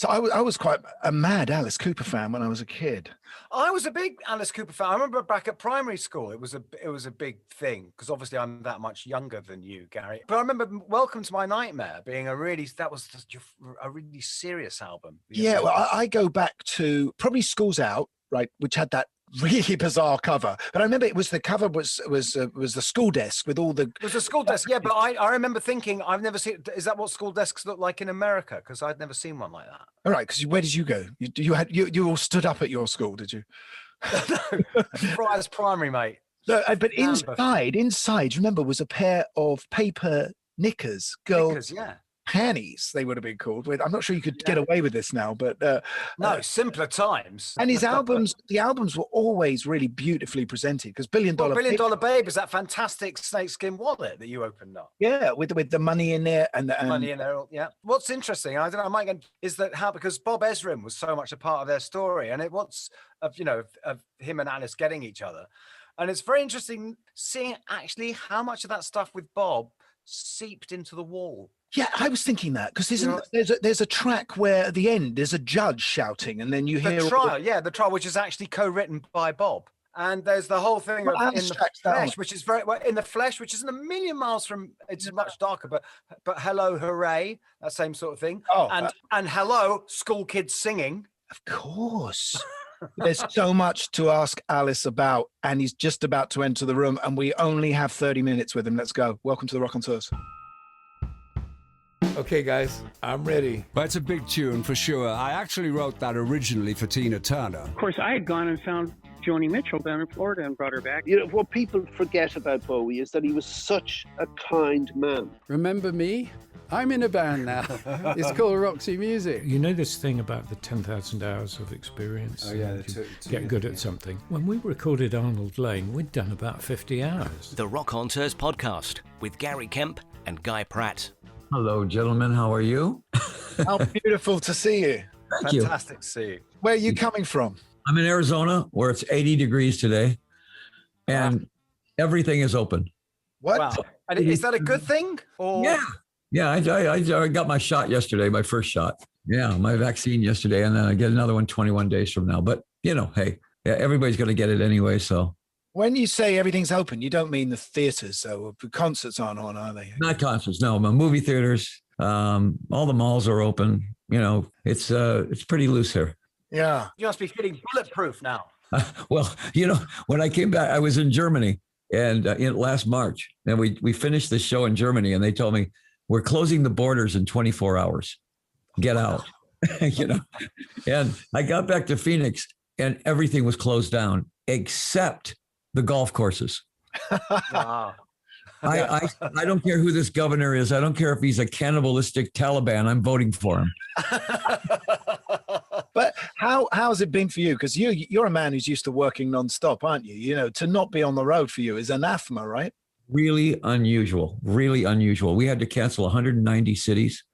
So I was quite a mad Alice Cooper fan when I was a kid. I was a big Alice Cooper fan. I remember back at primary school, it was a big thing because obviously I'm that much younger than you, Gary. But I remember Welcome to My Nightmare being a really serious album. Yeah, well, I go back to probably Schools Out, right, which had that really bizarre cover. But I remember the cover was the school desk with all the. It was a school desk, yeah. But I remember thinking, I've never seen. Is that what school desks look like in America? Because I'd never seen one like that. All right, because where did you go? You all stood up at your school, did you? No, Friars Primary, mate. No, but inside, remember, was a pair of paper knickers, yeah. Panties, they would have been called. I'm not sure you could get away with this now, but no, simpler times. And his albums, the albums were always really beautifully presented because Billion Dollar Babe is that fantastic snakeskin wallet that you opened up. Yeah, with the money in there and money in there. Yeah. What's interesting, I don't know, I might get, is that how because Bob Ezrin was so much a part of their story, and it was of him and Alice getting each other, and it's very interesting seeing actually how much of that stuff with Bob seeped into the wall. Yeah, I was thinking that because there's a track where at the end there's a judge shouting, and then you hear the trial, which is actually co-written by Bob. And there's the whole thing of In the Flesh, which is In the Flesh, which isn't a million miles from. It's much darker, but Hello, Hooray, that same sort of thing. Oh, and Hello, school kids singing. Of course. There's so much to ask Alice about, and he's just about to enter the room, and we only have 30 minutes with him. Let's go. Welcome to the Rockonteurs. Okay, guys, I'm ready. Well, it's a big tune for sure. I actually wrote that originally for Tina Turner. Of course, I had gone and found Joni Mitchell down in Florida and brought her back. What people forget about Bowie is that he was such a kind man. Remember me? I'm in a band now. It's called Roxy Music. You know this thing about the 10,000 hours of experience? Oh, yeah. Get good at something. When we recorded Arnold Lane, we'd done about 50 hours. The Rockonteurs podcast with Gary Kemp and Guy Pratt. Hello, gentlemen. How are you? How beautiful to see you. Thank you. Fantastic to see you. Where are you coming from? I'm in Arizona, where it's 80 degrees today, and everything is open. What? Wow. And is that a good thing? Or? Yeah. I got my shot yesterday, my first shot. Yeah, my vaccine yesterday, and then I get another one 21 days from now. But, hey, everybody's going to get it anyway, so. When you say everything's open, you don't mean the theaters, so the concerts aren't on, are they? Not concerts, no. Movie theaters, all the malls are open. It's pretty loose here. Yeah. You must be feeling bulletproof now. Well, when I came back, I was in Germany and last March, and we finished the show in Germany, and they told me, we're closing the borders in 24 hours. Get out. And I got back to Phoenix, and everything was closed down except the golf courses. Wow. I don't care who this governor is. I don't care if he's a cannibalistic Taliban. I'm voting for him. But how's it been for you? Because you're a man who's used to working nonstop, aren't you? To not be on the road for you is anathema, right? Really unusual. Really unusual. We had to cancel 190 cities,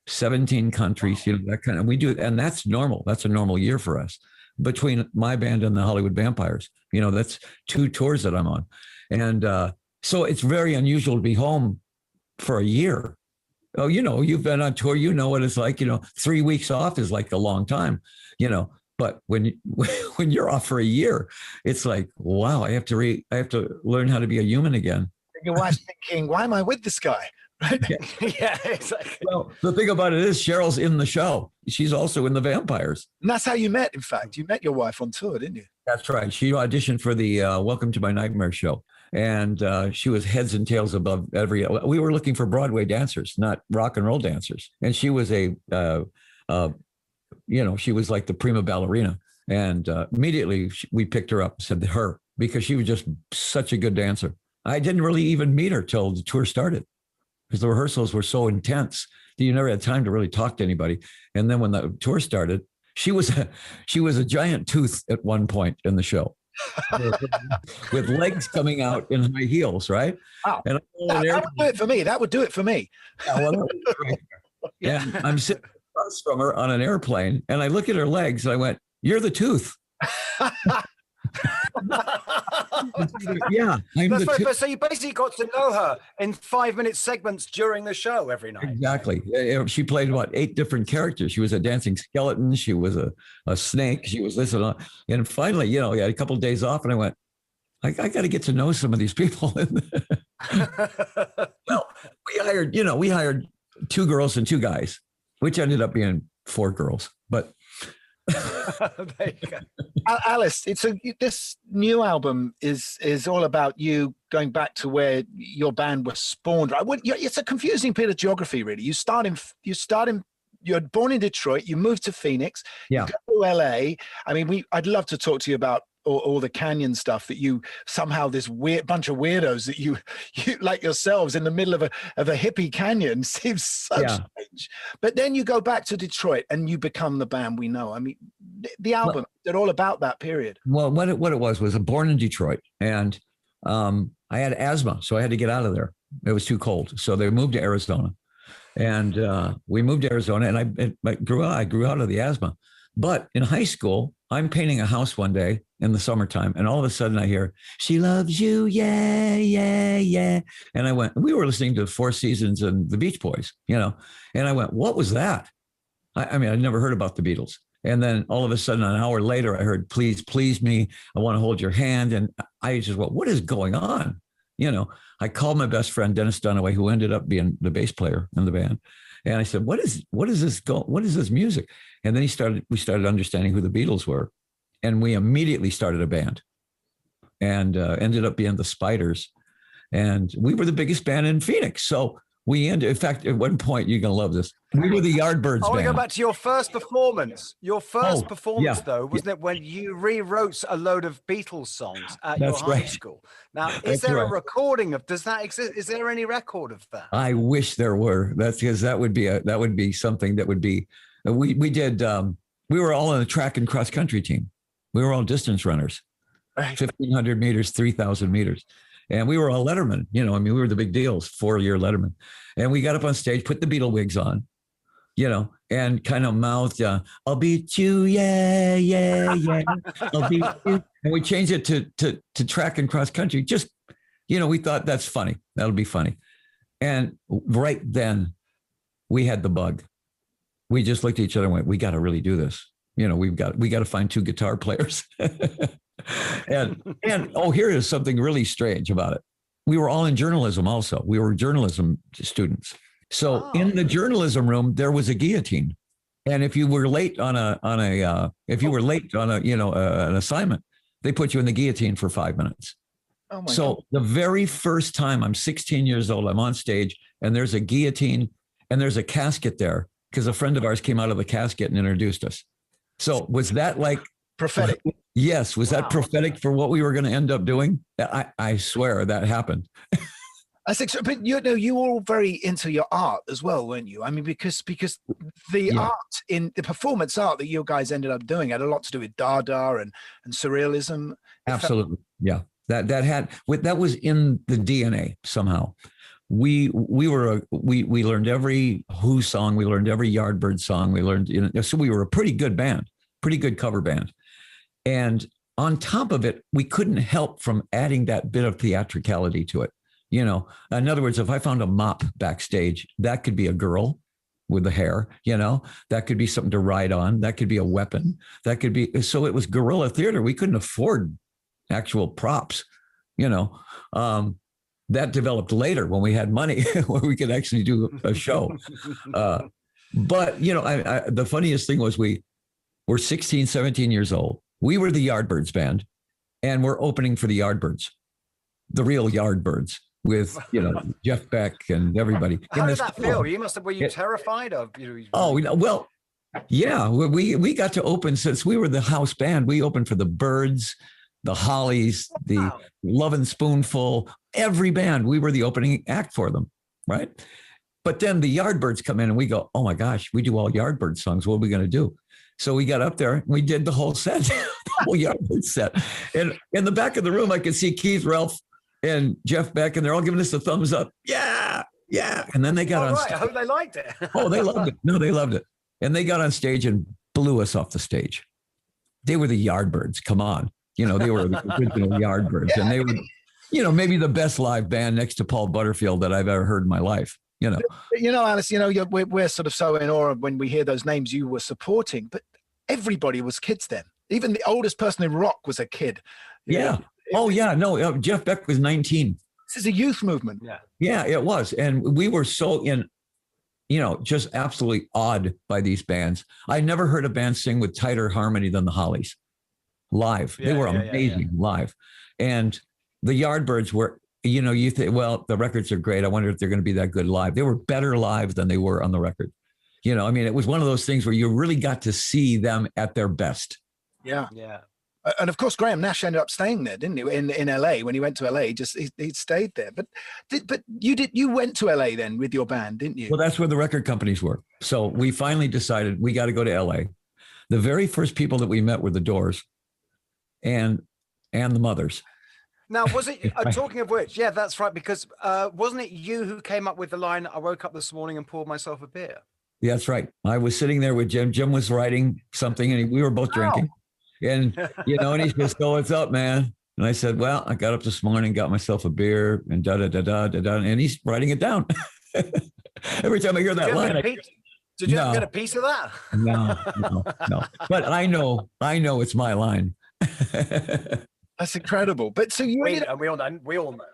17 countries. That kind of. We do, and that's normal. That's a normal year for us. Between my band and the Hollywood Vampires, that's 2 tours that I'm on. And so it's very unusual to be home for a year. Oh, you've been on tour, what it's like, 3 weeks off is like a long time, but when you're off for a year, it's like, wow, I have to learn how to be a human again. Your wife's thinking, why am I with this guy? Yeah, exactly. Well, the thing about it is Cheryl's in the show. She's also in the Vampires. And that's how you met, in fact. You met your wife on tour, didn't you? That's right. She auditioned for the Welcome to My Nightmare show. And she was heads and tails above we were looking for Broadway dancers, not rock and roll dancers. And she was she was like the prima ballerina. And immediately we picked her up, said her, because she was just such a good dancer. I didn't really even meet her till the tour started, because the rehearsals were so intense that you never had time to really talk to anybody. And then when the tour started, she was a giant tooth at one point in the show. with legs coming out in high heels, right? Wow. And that would do it for me. That would do it for me. Yeah, I'm sitting across from her on an airplane, and I look at her legs, and I went, "You're the tooth." Yeah. That's very fair. So you basically got to know her in 5-minute segments during the show every night. Exactly. She played about 8 different characters. She was a dancing skeleton. She was a snake. She was this and that. And finally, you know, I had a couple of days off and I went, I got to get to know some of these people. Well, we hired 2 girls and 2 guys, which ended up being 4 girls. But there you go. Alice, this new album is all about you going back to where your band was spawned. Right? It's a confusing bit of geography, really. You're born in Detroit. You moved to Phoenix. Yeah. You go to LA. I mean, I'd love to talk to you about all the canyon stuff that you somehow, this weird bunch of weirdos that you like yourselves in the middle of a hippie canyon seems so strange. But then you go back to Detroit and you become the band we know. I mean, the album, they're all about that period. Well, what it was born in Detroit, and I had asthma, so I had to get out of there. It was too cold, so they moved to Arizona, and we moved to Arizona, and I grew out of the asthma. But in high school, I'm painting a house one day in the summertime, and all of a sudden I hear, "She loves you, yeah, yeah, yeah." And we were listening to 4 Seasons and the Beach Boys, you know, and I went, "What was that?" I mean, I'd never heard about the Beatles. And then all of a sudden, an hour later, I heard, "Please, please me. I want to hold your hand." And I just went, "What is going on?" You know, I called my best friend, Dennis Dunaway, who ended up being the bass player in the band. And I said, what is this music? And then we started understanding who the Beatles were. And we immediately started a band and ended up being the Spiders. And we were the biggest band in Phoenix. So in fact, at one point, you're going to love this. We were the Yardbirds band. I want to go back to your first performance. Your first performance, though, wasn't it when you rewrote a load of Beatles songs at your high school? Now, is there a recording of? Does that exist? Is there any record of that? I wish there were. That's because that would be something that would be. We were all on a track and cross country team. We were all distance runners, 1,500 meters, 3,000 meters. And we were all Letterman, you know, I mean, we were the big deals, 4-year Letterman. And we got up on stage, put the Beatle wigs on, you know, and kind of mouthed, "I'll beat you, yeah, yeah, yeah, I'll beat you." And we changed it to track and cross country. Just, you know, we thought that's funny. That'll be funny. And right then we had the bug. We just looked at each other and went, "We got to really do this. You know, we got to find 2 guitar players." and here is something really strange about it. We were all in journalism also. We were journalism students. So in the journalism room, there was a guillotine. And if you were late on an assignment, they put you in the guillotine for 5 minutes. Oh my God. The very first time, I'm 16 years old, I'm on stage and there's a guillotine and there's a casket there because a friend of ours came out of the casket and introduced us. So was that like prophetic? Yes. Was that prophetic for what we were going to end up doing? I swear that happened. I think so, but you were all very into your art as well, weren't you? I mean, because the art in the performance art that you guys ended up doing had a lot to do with Dada and surrealism. Absolutely. Yeah. That was in the DNA somehow. We learned every Who song. We learned every Yardbird song. We learned, you know, so we were a pretty good band, pretty good cover band. And on top of it, we couldn't help from adding that bit of theatricality to it. You know, in other words, if I found a mop backstage, that could be a girl with the hair, you know, that could be something to ride on. That could be a weapon. That could be, so it was guerrilla theater. We couldn't afford actual props, you know. That developed later when we had money where we could actually do a show. But, you know, the funniest thing was we were 16, 17 years old. We were the Yardbirds band and we're opening for the Yardbirds, the real Yardbirds with, you know, Jeff Beck and everybody. How did that feel? Were you terrified of? Well, yeah, we got to open since we were the house band. We opened for the Birds, the Hollies, the Lovin' Spoonful, every band. We were the opening act for them, right? But then the Yardbirds come in and we go, "Oh my gosh, we do all Yardbird songs. What are we going to do?" So we got up there and we did the whole set, the whole Yardbird set. And in the back of the room, I could see Keith, Ralph, and Jeff Beck, and they're all giving us a thumbs up. Yeah, yeah. And then they got on stage. I hope they liked it. Oh, they loved it. No, they loved it. And they got on stage and blew us off the stage. They were the Yardbirds. Come on. You know, they were the original Yardbirds, and they were, you know, maybe the best live band next to Paul Butterfield that I've ever heard in my life. You know, Alice, we're sort of so in awe when we hear those names you were supporting, but everybody was kids then. Even the oldest person in rock was a kid. Yeah. Jeff Beck was 19. This is a youth movement. Yeah, it was. And we were so just absolutely awed by these bands. I never heard a band sing with tighter harmony than the Hollies live. They were amazing live. And the Yardbirds were, you think, well, the records are great. I wonder if they're going to be that good live. They were better live than they were on the record. It was one of those things where you really got to see them at their best. Yeah. And of course, Graham Nash ended up staying there, didn't he? In LA, when he went to LA, he stayed there. But you went to LA then with your band, didn't you? Well, that's where the record companies were. So we finally decided we got to go to LA. The very first people that we met were the Doors and the Mothers. Now, was it, talking of which, yeah, that's right, because wasn't it you who came up with the line, I woke up this morning and poured myself a beer? Yeah, that's right. I was sitting there with Jim. Jim was writing something, and we were both drinking. And, and he just go, what's up, man? And I said, well, I got up this morning, got myself a beer, and da-da-da-da-da-da, and he's writing it down. Every time I hear that line. Did you ever get a piece of that? No. But I know it's my line. That's incredible. But so you ended up, we all know.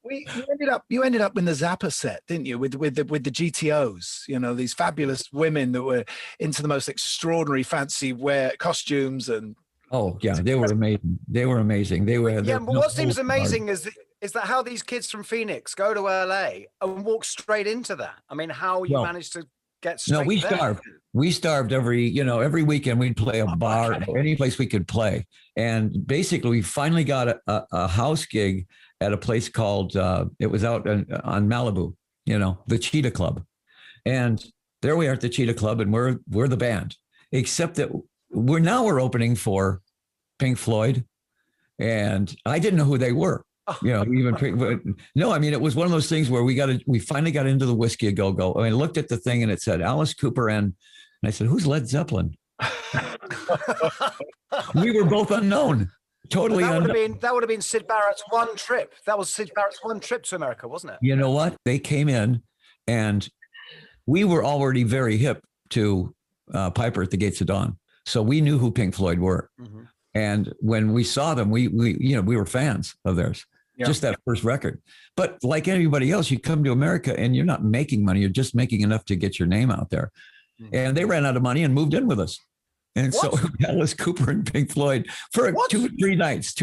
You ended up in the Zappa set, didn't you? With the GTOs, these fabulous women that were into the most extraordinary fancy wear costumes and. Oh yeah, they were amazing. They were amazing. They were. Yeah, but what seems amazing is that how these kids from Phoenix go to LA and walk straight into that. I mean, how you managed to get straight. No, we there. starved. We starved every weekend. We'd play a bar, or any place we could play, and basically we finally got a house gig at a place called, it was out on Malibu, the Cheetah Club. And there we are at the Cheetah Club, and we're the band, except that we're opening for Pink Floyd. And I didn't know who they were, No, I mean, it was one of those things where we finally got into the Whiskey a Go-Go. I looked at the thing and it said Alice Cooper and I said, who's Led Zeppelin? We were both unknown. Totally. That would have been Syd Barrett's one trip. That was Syd Barrett's one trip to America, wasn't it? You know what? They came in, and we were already very hip to Piper at the Gates of Dawn, so we knew who Pink Floyd were. Mm-hmm. And when we saw them, we were fans of theirs. Yeah. Just that first record. But like anybody else, you come to America and you're not making money; you're just making enough to get your name out there. Mm-hmm. And they ran out of money and moved in with us. And so Alice Cooper and Pink Floyd for 2 or 3 nights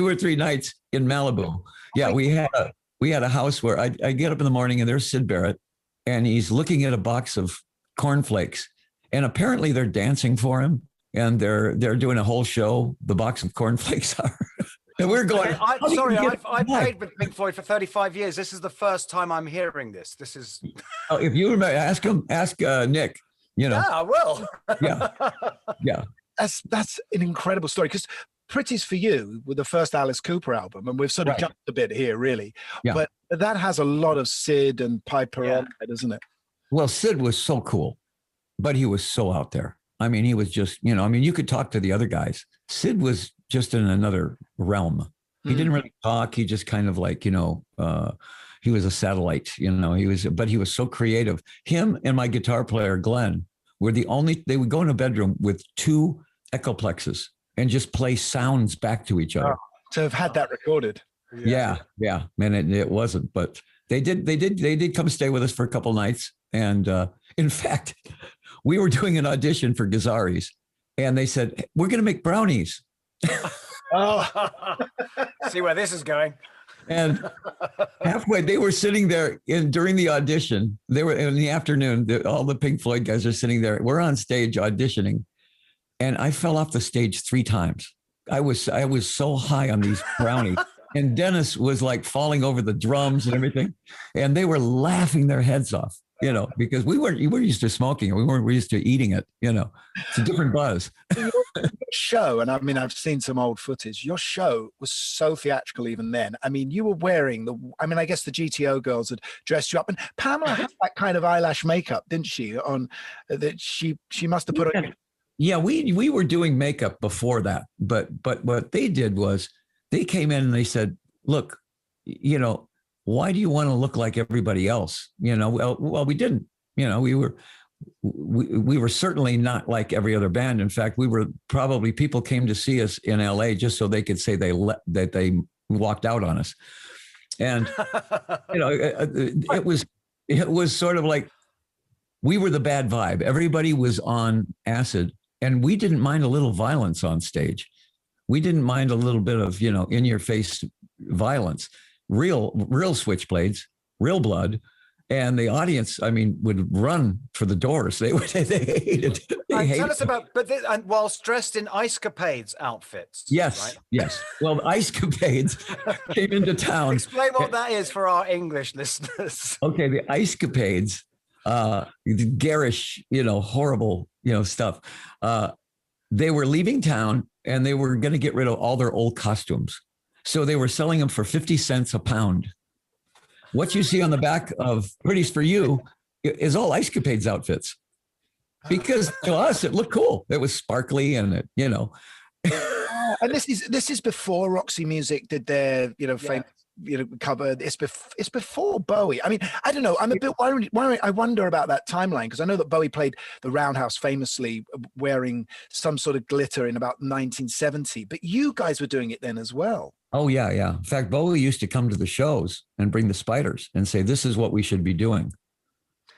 in Malibu. Yeah, we had a house where I get up in the morning and there's Syd Barrett, and he's looking at a box of cornflakes, and apparently they're dancing for him, and they're doing a whole show. The box of cornflakes are, and we're going. I played with Pink Floyd for 35 years. This is the first time I'm hearing this. This is. Oh, if you remember, ask Nick. Yeah, I will. Yeah. That's an incredible story, because Pretty's for You with the first Alice Cooper album, and we've sort of jumped a bit here, really. Yeah. But that has a lot of Syd and Piper on it, doesn't it? Well, Syd was so cool, but he was so out there. I mean, he was just, you could talk to the other guys. Syd was just in another realm. He didn't really talk. He just kind of like, he was a satellite, he was so creative. Him and my guitar player, Glenn, were they would go in a bedroom with 2 echoplexes and just play sounds back to each other. To have had that recorded. Yeah. Man, it wasn't, but they did come stay with us for a couple nights. And in fact, we were doing an audition for Gazzari's, and they said, we're going to make brownies. See where this is going. And halfway, they were sitting there during the audition. They were in the afternoon. All the Pink Floyd guys are sitting there. We're on stage auditioning, and I fell off the stage 3 times. I was so high on these brownies, and Dennis was like falling over the drums and everything, and they were laughing their heads off. Because we weren't used to smoking. We weren't used to eating it. It's a different buzz. Your show, and I mean, I've seen some old footage. Your show was so theatrical even then. I mean, you were wearing I guess the GTO girls had dressed you up, and Pamela had that kind of eyelash makeup, didn't she? On that she must have put on. Yeah, we were doing makeup before that, but what they did was they came in and they said, look, you know, why do you want to look like everybody else? You know, well, we didn't. You know, we were certainly not like every other band. In fact, we were probably, people came to see us in LA just so they could say that they walked out on us. And, you know, it was sort of like we were the bad vibe. Everybody was on acid, and we didn't mind a little violence on stage. We didn't mind a little bit of, you know, in your face violence, real switchblades, real blood. And the audience, I mean, would run for the doors. They hated. Tell us about, and whilst dressed in Ice-Capades outfits. Yes, right? Yes. Well, the Ice-Capades came into town. Explain what that is for our English listeners. Okay, the Ice-Capades, garish, you know, horrible, you know, stuff. They were leaving town and they were going to get rid of all their old costumes. So they were selling them for 50 cents a pound. What you see on the back of Pretties for You is all Ice-Capades outfits, because to us it looked cool. It was sparkly and it, you know. And this is before Roxy Music did their, you know, famous, you know, cover. It's before Bowie. I mean, I don't know. I'm a bit worried. I wonder about that timeline, because I know that Bowie played the Roundhouse famously wearing some sort of glitter in about 1970, but you guys were doing it then as well. Oh, yeah, yeah. In fact, Bowie used to come to the shows and bring the Spiders and say, this is what we should be doing.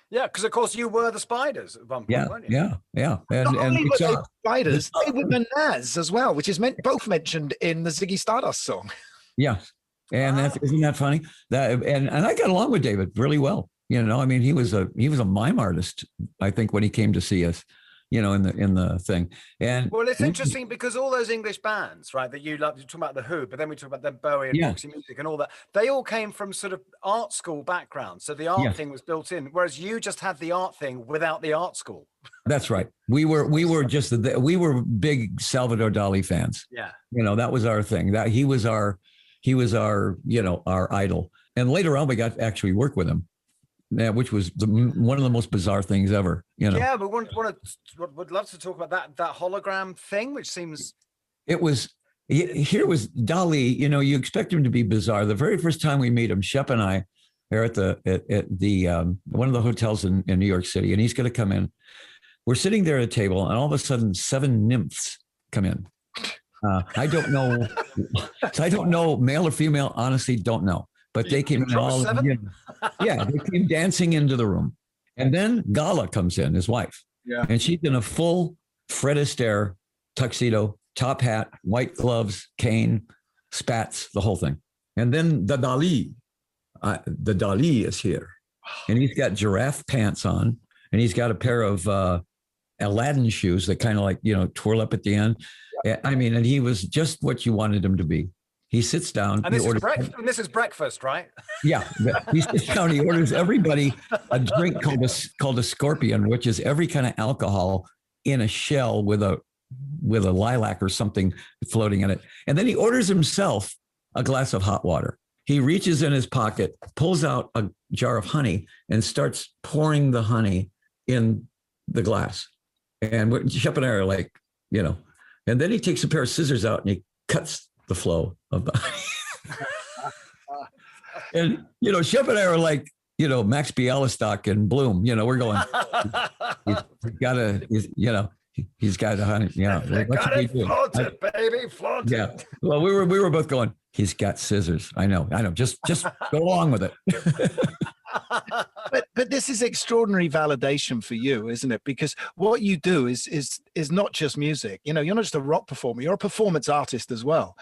Yeah, because, of course, you were the Spiders at one point, weren't you? Yeah. And not only were they Spiders, they were the Nas as well, which is both mentioned in the Ziggy Stardust song. Yeah. And isn't that funny? And I got along with David really well. You know, I mean, he was a mime artist, I think, when he came to see us, you know, in the thing. And well, it's interesting because all those English bands, right, that you love, you talk about the Who, but then we talk about the Bowie and Roxy Music and all that. They all came from sort of art school backgrounds, so the art thing was built in, whereas you just had the art thing without the art school. That's right. We were big Salvador Dali fans. Yeah, you know, that was our thing. That he was our you know, our idol. And later on, we got to actually work with him. Yeah, which was one of the most bizarre things ever, you know. Yeah, but would love to talk about that hologram thing, which seems. It was, here was Dali, you know, you expect him to be bizarre. The very first time we meet him, Shep and I are at the one of the hotels in New York City, and he's going to come in. We're sitting there at a table, and all of a sudden 7 nymphs come in. I don't know. I don't know, male or female, honestly, don't know. But they came in all, they came dancing into the room. And then Gala comes in, his wife. Yeah. And she's in a full Fred Astaire tuxedo, top hat, white gloves, cane, spats, the whole thing. And then the Dali is here. And he's got giraffe pants on, and he's got a pair of Aladdin shoes that kind of like, you know, twirl up at the end. I mean, and he was just what you wanted him to be. He sits down. And this is breakfast, right? Yeah. He sits down. He orders everybody a drink called a Scorpion, which is every kind of alcohol in a shell with a lilac or something floating in it. And then he orders himself a glass of hot water. He reaches in his pocket, pulls out a jar of honey, and starts pouring the honey in the glass. And Shep and I are like, you know, and then he takes a pair of scissors out and he cuts the flow of the and you know, Shep and I are like, you know, Max Bialystock and Bloom, you know, we're going, he's got a honey, you know, what should we do? Flaunt it, baby, flaunt it. Yeah, well, we were both going, he's got scissors. I know, just go along with it. But this is extraordinary validation for you, isn't it? Because what you do is not just music. You know, you're not just a rock performer, you're a performance artist as well.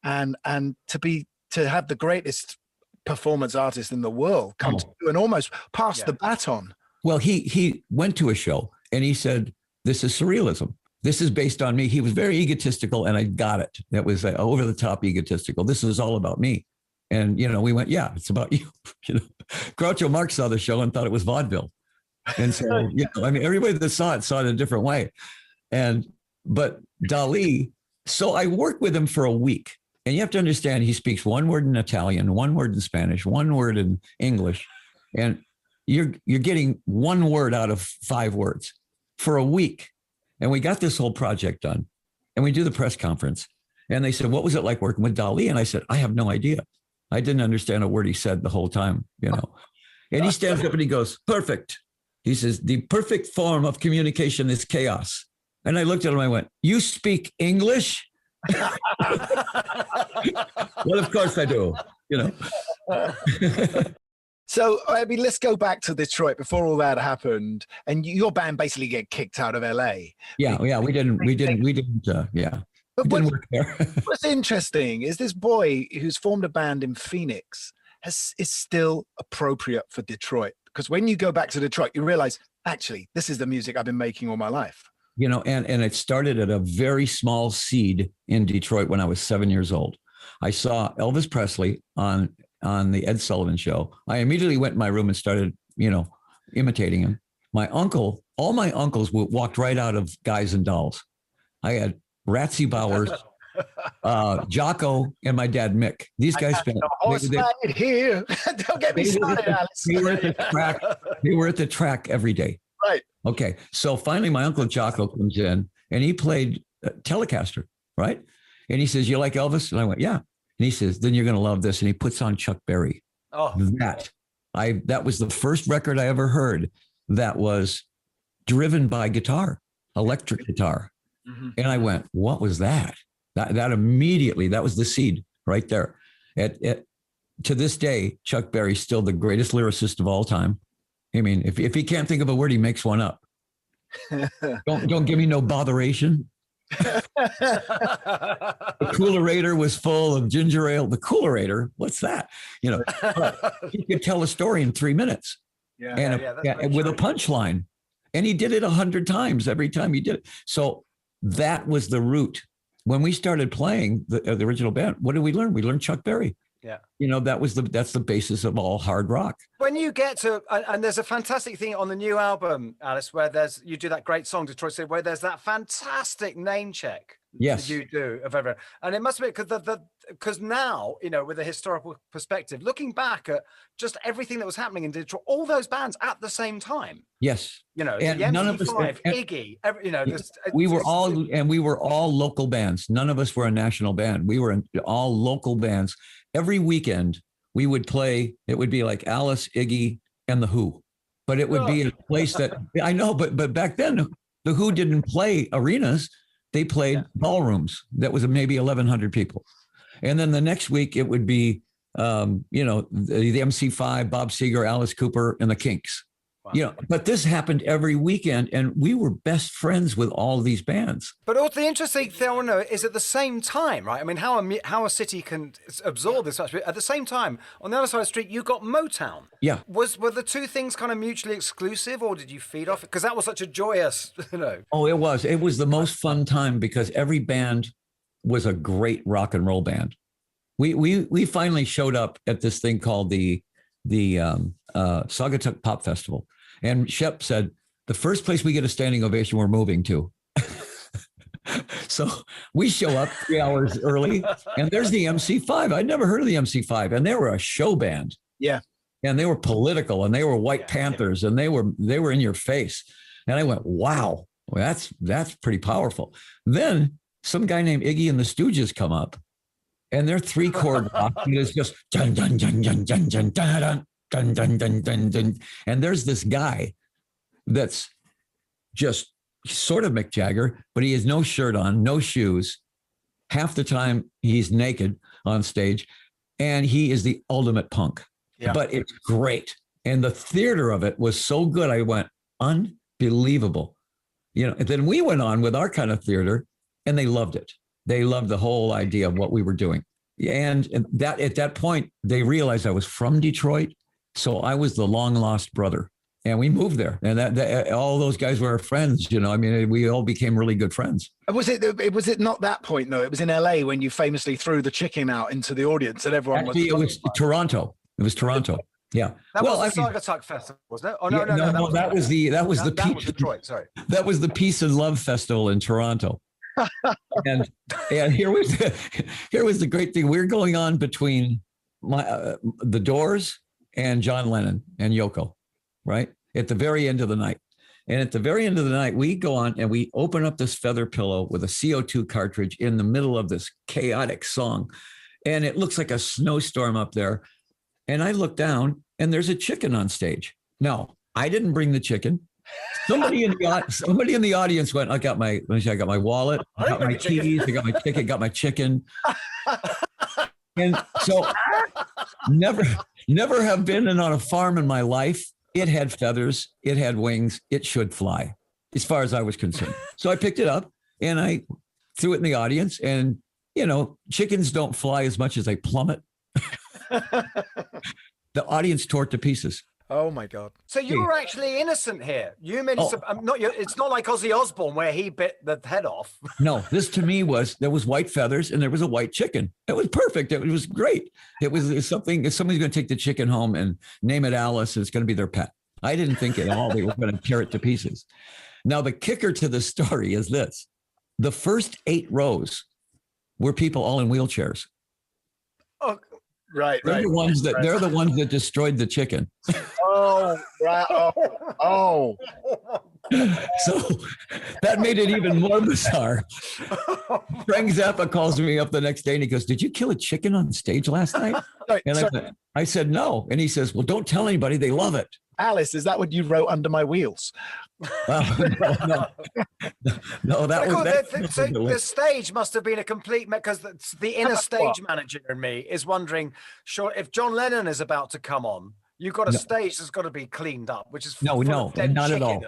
And to have the greatest performance artist in the world come to you and almost pass the baton. Well, he went to a show and he said, this is surrealism. This is based on me. He was very egotistical, and I got it. That was over the top egotistical. This is all about me. And, you know, we went, yeah, it's about you. You know, Groucho Marx saw the show and thought it was vaudeville. And so, you know, I mean, everybody that saw it a different way. But Dali, so I worked with him for a week. And you have to understand, he speaks one word in Italian, one word in Spanish, one word in English. And you're getting one word out of 5 words for a week. And we got this whole project done. And we do the press conference. And they said, what was it like working with Dali? And I said, I have no idea. I didn't understand a word he said the whole time, you know. And he stands up and he goes, perfect. He says, the perfect form of communication is chaos. And I looked at him and I went, you speak English? Well, of course I do, you know. So, I mean, let's go back to Detroit before all that happened. And your band basically get kicked out of LA. Yeah, we didn't, yeah. But Didn't work there. What's interesting is this boy who's formed a band in Phoenix is still appropriate for Detroit. Because when you go back to Detroit, you realize, actually, this is the music I've been making all my life. You know, and it started at a very small seed in Detroit when I was 7 years old. I saw Elvis Presley on the Ed Sullivan Show. I immediately went in my room and started, you know, imitating him. All my uncles walked right out of Guys and Dolls. I had Ratsy Bowers, Jocko, and my dad Mick. These guys spent. Right here. Don't get me started, Alice. They were at the track. They were at the track every day. Right. Okay. So finally, my uncle Jocko comes in, and he played Telecaster, right? And he says, "You like Elvis?" And I went, "Yeah." And he says, "Then you're going to love this." And he puts on Chuck Berry. Oh, that was the first record I ever heard that was driven by guitar, electric guitar. Mm-hmm. And I went, what was that? That immediately, that was the seed right there. To this day, Chuck Berry's still the greatest lyricist of all time. I mean, if he can't think of a word, he makes one up. Don't give me no botheration. The coolator was full of ginger ale. The coolator, what's that? You know, he could tell a story in 3 minutes. And with a punchline. And he did it 100 times every time he did it. So that was the root. When we started playing the original band, what did we learn? We learned Chuck Berry. Yeah. You know, that's the basis of all hard rock. When you get to, and there's a fantastic thing on the new album, Alice, where you do that great song, Detroit City, where there's that fantastic name check. Yes. You do of everyone. And it must be because now, you know, with a historical perspective, looking back at just everything that was happening in Detroit, all those bands at the same time. Yes. You know, and the none of us, Iggy, you know, we were all local bands. None of us were a national band. We were all local bands. Every weekend we would play. It would be like Alice, Iggy, and the Who, but it would be a place that I know. But back then, the Who didn't play arenas. They played ballrooms. That was maybe 1,100 people. And then the next week it would be, you know, the MC5, Bob Seger, Alice Cooper, and the Kinks. Wow. You know, but this happened every weekend, and we were best friends with all these bands. But also the interesting thing I want to know is at the same time, right? I mean, how a city can absorb this much. But at the same time, on the other side of the street, you got Motown. Yeah. Were the two things kind of mutually exclusive, or did you feed off it? Because that was such a joyous, you know. Oh, it was. It was the most fun time because every band was a great rock and roll band. We finally showed up at this thing called the Saugatuck Pop Festival. And Shep said, the first place we get a standing ovation, we're moving to. So we show up 3 hours early, and there's the MC5. I'd never heard of the MC5, and they were a show band. Yeah. And they were political, and they were White Panthers, and they were in your face. And I went, wow, well, that's pretty powerful. Then some guy named Iggy and the Stooges come up, and their 3-chord rock is just dun dun dun dun dun dun dun dun dun dun dun dun dun. And there's this guy that's just sort of Mick Jagger, but he has no shirt on, no shoes. Half the time he's naked on stage, and he is the ultimate punk. Yeah. But it's great. And the theater of it was so good. I went, unbelievable. You know, and then we went on with our kind of theater, and they loved it. They loved the whole idea of what we were doing. And that at that point, they realized I was from Detroit. So I was the long lost brother, and we moved there. And that all those guys were our friends. You know, I mean, we all became really good friends. Was it not that point though? It was in LA when you famously threw the chicken out into the audience, and everyone Actually, it was Toronto. It was Toronto. Yeah. That was the Saugatuck Festival, wasn't it? Oh no, no. That was Detroit. Sorry. That was the Peace and Love Festival in Toronto. and here was the great thing. We're going on between the Doors and John Lennon and Yoko, right? At the very end of the night. And at the very end of the night, we go on and we open up this feather pillow with a CO2 cartridge in the middle of this chaotic song. And it looks like a snowstorm up there. And I look down and there's a chicken on stage. No, I didn't bring the chicken. Somebody in the audience went, I got my wallet, I got my keys, I got my ticket, got my chicken. And so never have been on a farm in my life. It had feathers, it had wings, it should fly, as far as I was concerned. So I picked it up and I threw it in the audience. And, you know, chickens don't fly as much as they plummet. The audience tore it to pieces. Oh my God! So you were actually innocent here. You made it's not like Ozzy Osbourne where he bit the head off. No, this to me there was white feathers and there was a white chicken. It was perfect. It was great. It's something. If somebody's going to take the chicken home and name it Alice, it's going to be their pet. I didn't think at all they were going to tear it to pieces. Now the kicker to the story is this: the first 8 rows were people all in wheelchairs. Oh. Right. They're the ones that destroyed the chicken. Oh, right. Oh. So that made it even more bizarre. Frank Zappa calls me up the next day and he goes, "Did you kill a chicken on stage last night?" And I said, "No." And he says, "Well, don't tell anybody. They love it." Alice, is that what you wrote under my wheels? No, the stage must have been a complete because the inner stage manager in me is wondering, sure, if John Lennon is about to come on, you've got a stage that's got to be cleaned up, which is not at all.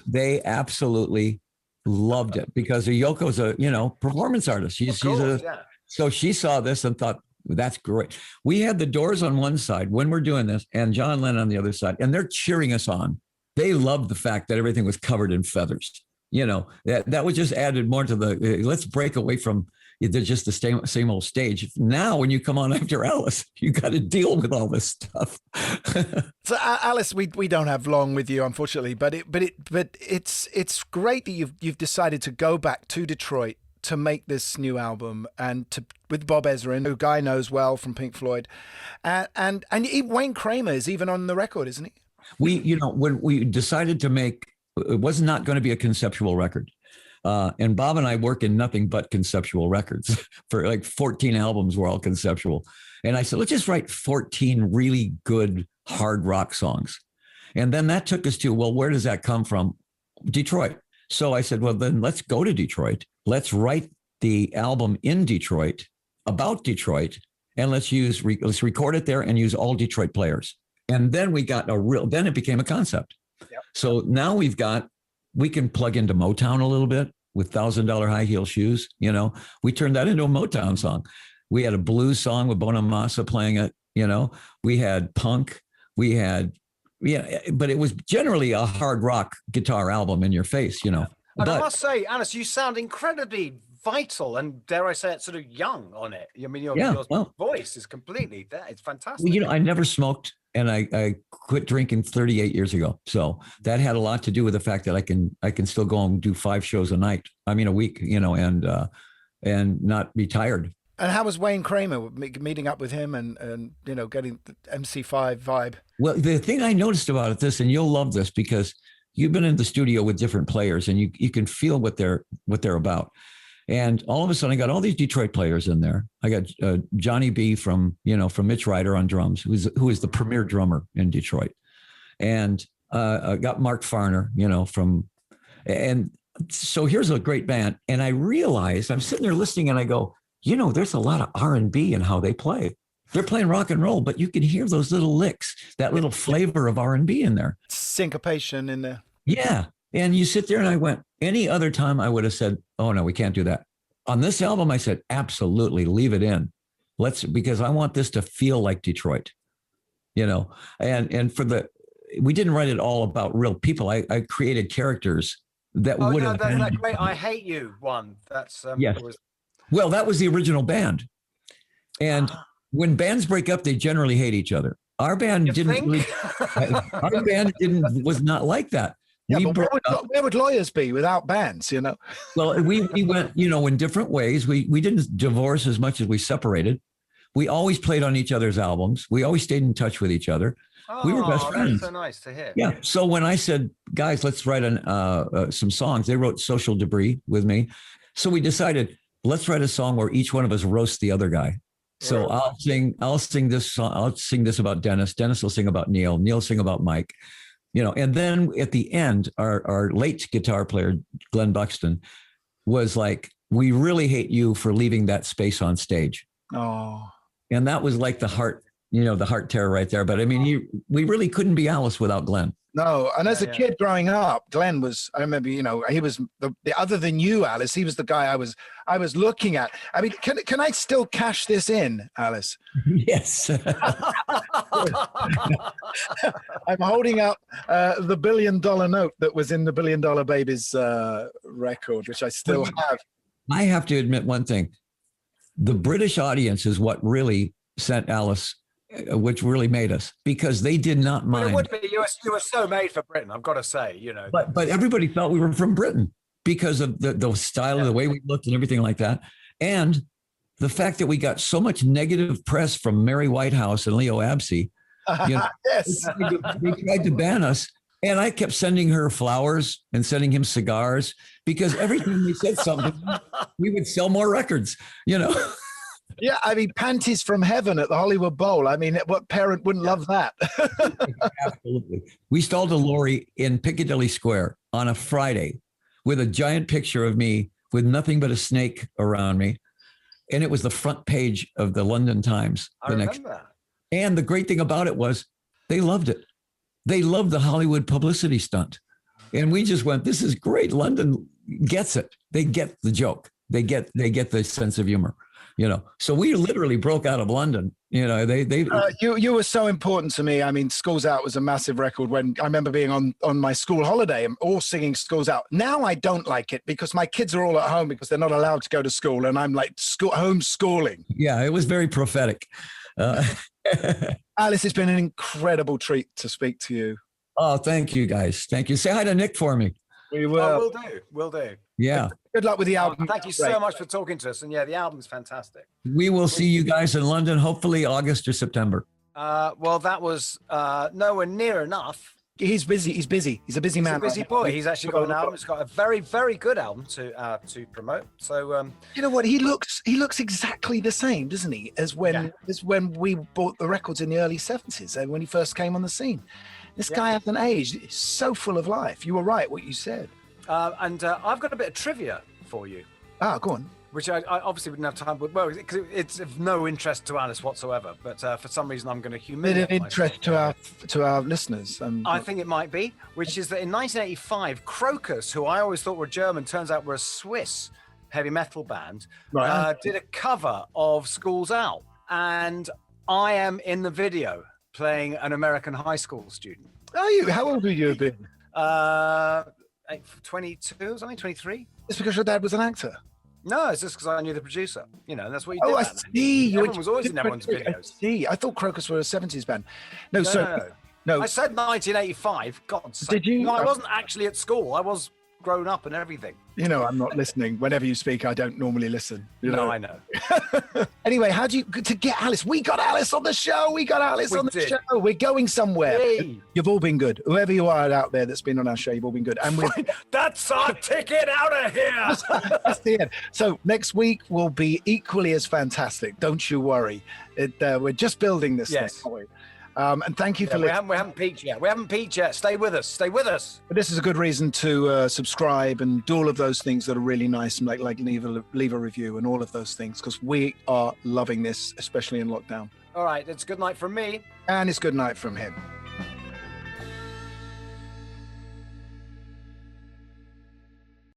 They absolutely loved it because Yoko's a performance artist. So she saw this and thought, that's great. We had the Doors on one side when we're doing this and John Lennon on the other side, and they're cheering us on. They loved the fact that everything was covered in feathers. That was just added more to the, let's break away from just the same old stage. Now, when you come on after Alice, you got to deal with all this stuff. So Alice, we don't have long with you, unfortunately, but it's great that you've decided to go back to Detroit to make this new album and with Bob Ezrin, who Guy knows well from Pink Floyd, and Wayne Kramer is even on the record, isn't he? When we decided to make, it was not going to be a conceptual record, and Bob and I work in nothing but conceptual records. For like 14 albums were all conceptual, and I said, let's just write 14 really good hard rock songs, and then that took us to, well, where does that come from? Detroit. So I said, well, then let's go to Detroit. Let's write the album in Detroit about Detroit, and let's record it there and use all Detroit players. And then then it became a concept. Yep. So now we can plug into Motown a little bit with $1,000 high heel shoes. We turned that into a Motown song. We had a blues song with Bonamassa playing it. We had punk. We had, but it was generally a hard rock guitar album in your face, And I must say, Alice, you sound incredibly vital and, dare I say it, sort of young on it. I mean, your voice is completely there. It's fantastic. Well, I never smoked, and I quit drinking 38 years ago. So that had a lot to do with the fact that I can still go and do 5 shows a week, and not be tired. And how was Wayne Kramer, meeting up with him and getting the MC5 vibe? Well, the thing I noticed about this, and you'll love this because you've been in the studio with different players and you can feel what they're about. And all of a sudden I got all these Detroit players in there. I got Johnny B from Mitch Ryder on drums, who is the premier drummer in Detroit. And I got Mark Farner, and so here's a great band. And I realized, I'm sitting there listening and I go, there's a lot of R&B in how they play. They're playing rock and roll, but you can hear those little licks, that little flavor of R&B in there. Syncopation in there. Yeah. And you sit there and I went, any other time I would have said, oh no, we can't do that. On this album, I said, absolutely, leave it in. Because I want this to feel like Detroit, and we didn't write it all about real people. I created characters that would have been. That great I Hate You one. That's yes. Well, that was the original band. And when bands break up, they generally hate each other. Our band was not like that. Yeah, where would lawyers be without bands, Well, we went, in different ways. We didn't divorce as much as we separated. We always played on each other's albums. We always stayed in touch with each other. We were best friends. That's so nice to hear. Yeah. So when I said, guys, let's write some songs, they wrote Social Debris with me. So we decided, let's write a song where each one of us roasts the other guy. So I'll sing this song. I'll sing this about Dennis. Dennis will sing about Neil. Neil will sing about Mike. And then at the end, our late guitar player, Glenn Buxton, was like, we really hate you for leaving that space on stage. Oh. And that was like the heart tear right there. But I mean, we really couldn't be Alice without Glenn. No. And as a kid growing up, Glenn was, I remember, he was the other than you, Alice, he was the guy I was looking at. I mean, can I still cash this in, Alice? Yes. I'm holding up the $1 billion note that was in the $1 Billion Babies record, which I still have. I have to admit one thing. The British audience is what really sent Alice, which really made us, because they did not mind. But it would be, you were so made for Britain, I've got to say, But everybody felt we were from Britain because of the style of the way we looked and everything like that. And the fact that we got so much negative press from Mary Whitehouse and Leo Absey. Yes. They tried to ban us. And I kept sending her flowers and sending him cigars because every time we said something, we would sell more records, Yeah, I mean, panties from heaven at the Hollywood Bowl. I mean, what parent wouldn't love that? Absolutely. We stalled a lorry in Piccadilly Square on a Friday with a giant picture of me with nothing but a snake around me. And it was the front page of the London Times. I remember that. And the great thing about it was they loved it. They loved the Hollywood publicity stunt. And we just went, this is great. London gets it. They get the joke. They get the sense of humor. So we literally broke out of London. You were so important to me. I mean, Schools Out was a massive record when I remember being on my school holiday and all singing Schools Out. Now I don't like it because my kids are all at home because they're not allowed to go to school, and I'm like homeschooling. Yeah, it was very prophetic. Alice, it's been an incredible treat to speak to you. Oh, thank you guys. Thank you. Say hi to Nick for me. We will. Oh, will do. Yeah. Good luck with the album. Thank you so much for talking to us. And the album's fantastic. We will see you guys in London, hopefully August or September. Well, that was nowhere near enough. He's busy. He's busy. He's a busy man. He's a busy boy. He's actually got an album. It's got a very, very good album to promote. So you know what? He looks exactly the same, doesn't he? As when we bought the records in the early 70s, when he first came on the scene. This guy hasn't aged. He's so full of life. You were right what you said. And I've got a bit of trivia for you. Ah, go on. Which I obviously wouldn't have time, but because it's of no interest to Alice whatsoever. But for some reason, I'm going to humiliate. Bit of interest to our listeners. I think it might be, which is that in 1985, Crocus, who I always thought were German, turns out were a Swiss heavy metal band, did a cover of Schools Out, and I am in the video playing an American high school student. Are you? How old were you been? 22 or something, 23. It's because your dad was an actor. No, it's just because I knew the producer. That's what you did. Oh, I see. Everyone was always in everyone's videos. I see. I thought Crocus were a 70s band. No. I said 1985. God's sake. Did you? No, I wasn't actually at school. I was grown up and everything. I'm not listening. Whenever you speak, I don't normally listen. No, I know. Anyway, how do you to get Alice? We got Alice on the show. We got Alice on the show. We're going somewhere. Hey. You've all been good. Whoever you are out there that's been on our show, you've all been good. And that's our ticket out of here. That's the end. So next week will be equally as fantastic. Don't you worry. We're just building this thing, aren't we? And thank you for listening. We haven't peaked yet. Stay with us. But this is a good reason to subscribe and do all of those things that are really nice, and like leave a review and all of those things, because we are loving this, especially in lockdown. All right. It's good night from me. And it's good night from him.